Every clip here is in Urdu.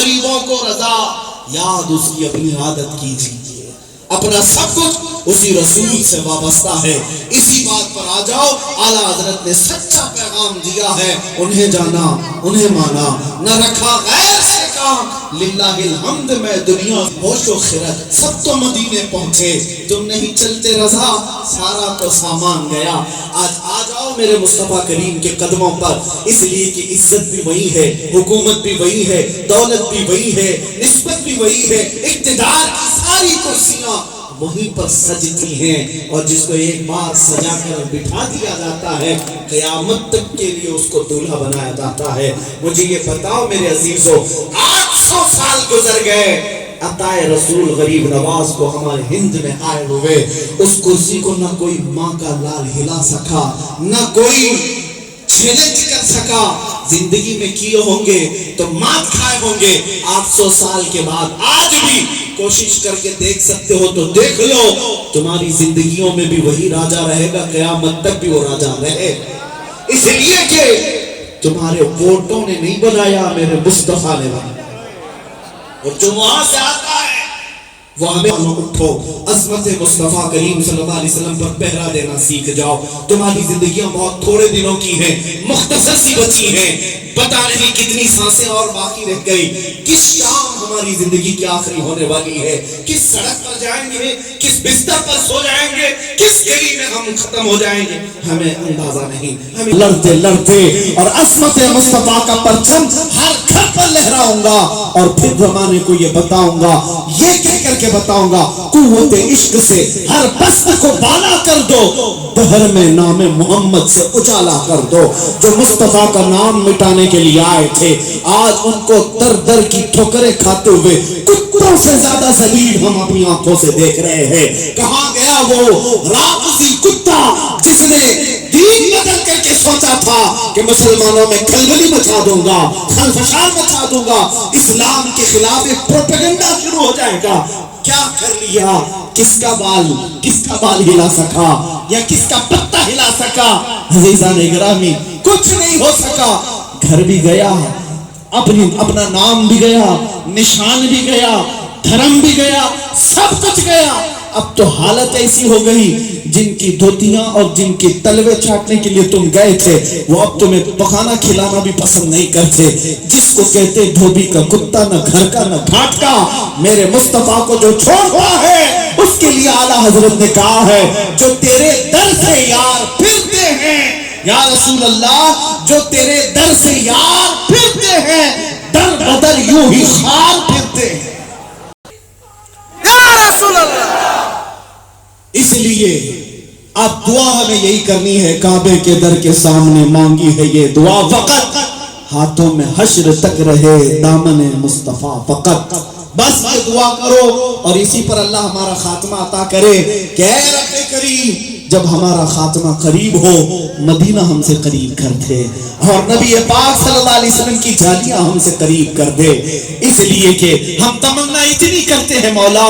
غریبوں کو رضا، یاد اس کی اپنی عادت کیجیے، اپنا سب کچھ اسی رسول سے وابستہ ہے۔ اسی بات پر آ جاؤ، اعلیٰ حضرت نے سچا پیغام دیا ہے، انہیں جانا انہیں مانا، نہ رکھا غیر سے کام، للہ الحمد میں دنیا ہوش و خرد سب تو مدینے پہنچے، تم نہیں چلتے رضا سارا تو سامان گیا۔ آج آ جاؤ میرے مصطفیٰ کریم کے قدموں پر، اس لیے کہ عزت بھی وہی ہے، حکومت بھی وہی ہے، دولت بھی وہی ہے، نسبت بھی وہی ہے، اقتدار کی ساری کرسیاں وہیں پر سجتی ہیں، اور جس کو ایک بار سجا کر بٹھا دیا جاتا ہے قیامت تک کے لیے اس کو دولہا بنایا جاتا ہے۔ مجھے یہ بتاؤ میرے عزیزو، 800 سال گزر گئے، عطائے رسول غریب نواز کو ہمارے ہند میں آئے ہوئے، اس کرسی کو نہ کوئی ماں کا لال ہلا سکا، نہ کوئی چیلنج کر سکا۔ زندگی میں کیے ہوں گے تو مات کھائے ہوں گے، 800 سال کے بعد آج بھی کوشش کر کے دیکھ سکتے ہو تو دیکھ لو، تمہاری زندگیوں میں بھی وہی راجہ رہے گا، قیامت تک بھی وہ راجہ رہے گا، اس لیے کہ تمہارے ووٹوں نے نہیں بنایا، میرے مصطفیٰ نے بنایا، اور جو وہاں سے آتا ہے وہ ہمیں اٹھو، عظمت مصطفیٰ کریم صلی اللہ علیہ وسلم پر پہرا دینا سیکھ جاؤ۔ تمہاری زندگیاں بہت تھوڑے دنوں کی ہیں، مختصر سی بچی ہیں، پتہ نہیں کتنی سانسیں اور باقی رہ گئی، کس شام ہماری زندگی کی آخری ہونے والی ہے، کس سڑک پر جائیں گے، کس بستر پر سو جائیں گے، کس گلی میں ہم ختم ہو جائیں گے، ہمیں اندازہ نہیں۔ ہمیں لڑتے لڑتے اور عظمت مصطفیٰ کا پرچم ہر گھر پر لہراؤں گا، اور پھر زمانے کو یہ بتاؤں گا، یہ کہہ کر کے بتاؤں گا، قوت عشق سے ہر بست کو بالا کر دو، دہر میں نام محمد سے اجالا کر دو۔ جو مصطفیٰ کا نام مٹانے کے لیے آئے تھے، آج ان کو در در کی ٹھوکریں کھاتے ہوئے کتوں سے زیادہ ذلیل ہم اپنی آنکھوں سے دیکھ رہے ہیں۔ کہاں گیا وہ راقصی کتا جس نے دین بدل کر کے سوچا تھا کہ مسلمانوں میں کھلبلی مچا دوں گا، خلفشار مچا دوں گا، اسلام کے خلاف ایک پروپیگنڈا شروع ہو جائے گا؟ کیا کر لیا؟ کس کا بال ہلا سکا یا کس کا پتا ہلا سکا؟ عزیزان گرامی، کچھ نہیں ہو سکا، گھر بھی گیا، اپنا نام بھی گیا، نشان بھی گیا، دھرم بھی گیا، سب کچھ گیا۔ اب تو حالت ایسی ہو گئی، جن کی دھوتیاں اور جن کی تلوے چاٹنے کے لیے تم گئے تھے، وہ اب تمہیں پخانا کھلانا بھی پسند نہیں کرتے۔ جس کو کہتے دھوبی کا کتا، نہ گھر کا نہ گھاٹ کا، میرے مصطفیٰ کو جو چھوڑ ہوا ہے، اس کے لیے اعلیٰ حضرت نے کہا ہے، جو تیرے در سے یار پھرتے ہیں، یا رسول اللہ، جو تیرے در سے یار پھرتے ہیں، در بدر یوں ہی خار پھرتے ہیں، یا رسول اللہ۔ اس لیے اب دعا ہمیں یہی کرنی ہے، کعبے کے در کے سامنے مانگی ہے یہ دعا فقط، ہاتھوں میں حشر تک رہے دامن مصطفیٰ فقط۔ بس یہ دعا کرو، اور اسی پر اللہ ہمارا خاتمہ عطا کرے کہ اے رب کریم، جب ہمارا خاتمہ قریب ہو، مدینہ ہم سے قریب کر دے، اور نبی پاک صلی اللہ علیہ وسلم کی جالیاں ہم سے قریب کر دے۔ اس لیے کہ ہم تمنا اتنی کرتے ہیں، مولا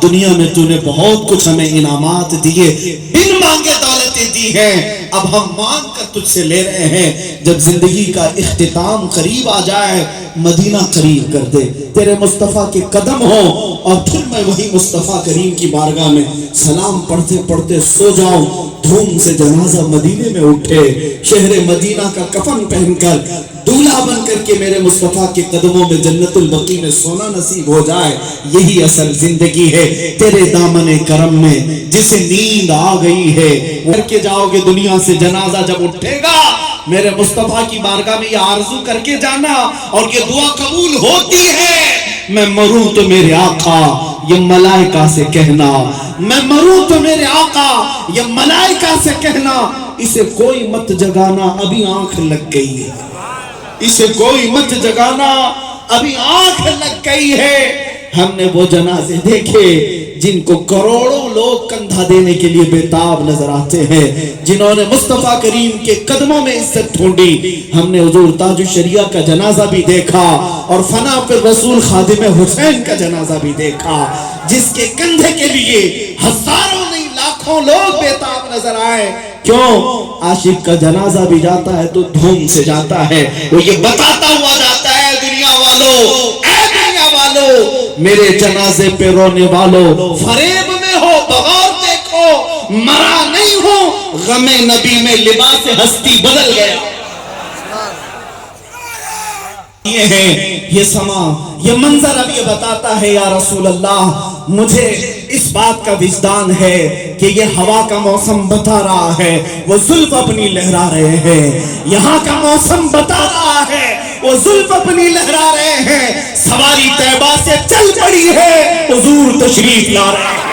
دنیا میں تو نے بہت کچھ ہمیں انعامات دیے، بن مانگے دولتیں دی ہیں، اب ہم مانگ کر تجھ سے لے رہے ہیں، جب زندگی کا اختتام قریب آ جائے، مدینہ قریب کر دے، تیرے مصطفیٰ کے قدم ہو، اور پھر میں وہی مصطفیٰ کریم کی بارگاہ میں سلام پڑھتے پڑھتے سو جاؤں، دھوم سے جنازہ مدینے میں اٹھے، شہر مدینہ کا کفن پہن کر دولہا بن کر کے میرے مصطفیٰ کے قدموں میں جنت البقیع میں سونا نصیب ہو جائے۔ یہی اصل زندگی ہے، تیرے دامن کرم میں جسے نیند آ گئی ہے، کر کے جاؤ گے دنیا سے جنازہ جب اٹھے گا، میرے مصطفیٰ کی بارگاہ میں یہ آرزو کر کے جانا، اور یہ دعا قبول ہوتی ہے، میں مروں تو میرے آقا یہ ملائکہ سے کہنا، میں مروں تو میرے آقا یہ ملائکہ سے کہنا، اسے کوئی مت جگانا ابھی آنکھ لگ گئی ہے، اسے کوئی مت جگانا ابھی آنکھ لگ گئی ہے۔ ہم نے وہ جنازے دیکھے جن کو کروڑوں لوگ کندھا دینے کے لیے بےتاب نظر آتے ہیں، جنہوں نے مصطفیٰ کریم کے قدموں میں عزت ڈھونڈی۔ ہم نے حضور تاج الشریعہ کا جنازہ بھی دیکھا، اور فنا پر رسول خادم حسین کا جنازہ بھی دیکھا، جس کے کندھے کے لیے ہزاروں نہیں لاکھوں لوگ بےتاب نظر آئے۔ کیوں؟ عاشق کا جنازہ بھی جاتا ہے تو دھوم سے جاتا ہے، وہ یہ بتاتا ہوا جاتا ہے، دنیا والوں، اے میرے جنازے پہ رونے والوں، فریب میں ہو بغور دیکھو، مرا نہیں ہوں، غم نبی میں لباس ہستی بدل گیا۔ یہ ہے یہ سما، یہ منظر اب یہ بتاتا ہے یا رسول اللہ مجھے اس بات کا وجدان ہے کہ یہ ہوا کا موسم بتا رہا ہے، وہ زلف اپنی لہرا رہے ہیں، یہاں کا موسم بتا رہا ہے وہ زلف اپنی لہرا رہے ہیں، سواری طیبہ سے چل پڑی ہے، حضور تشریف لا رہے ہیں۔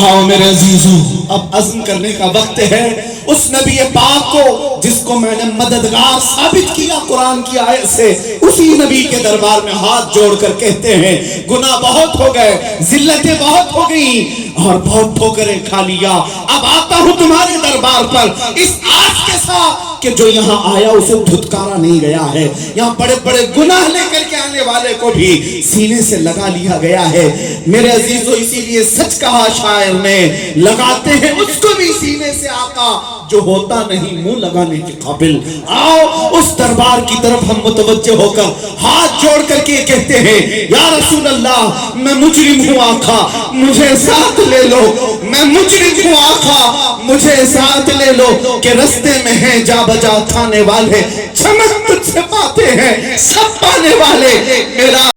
آؤ میرے عزیزوں، اب عزم کرنے کا وقت ہے اس نبی پاک کو جس کو میں نے مددگار ثابت کیا قرآن کی آیت سے، اسی نبی کے دربار میں ہاتھ جوڑ کر کہتے ہیں گناہ بہت ہو گئے، ذلتیں بہت ہو گئیں اور بہت ٹھوکریں کھا لیا، اب آتا ہوں تمہارے دربار پر اس آس کے ساتھ کہ جو یہاں آیا اسے دھتکارا نہیں گیا ہے، یہاں بڑے بڑے گناہ لے کر کے آنے والے کو بھی سینے سے لگا لیا گیا ہے۔ میرے عزیزوں اسی لیے سچ کہا شاعر نے، لگاتے ہیں اس کو بھی سینے سے آقا جو ہوتا نہیں منہ لگانے کے قابل۔ آؤ اس دربار کی طرف ہم متوجہ ہو کر ہاتھ جوڑ کر کے کہتے ہیں یا رسول اللہ میں مجرم ہوں آقا مجھے ساتھ لے لو، میں مجرم ہوں آقا مجھے ساتھ لے لو، کہ رستے میں ہیں جا بجا کھانے والے، چمک تجھ سے پاتے ہیں سب پانے والے، میرا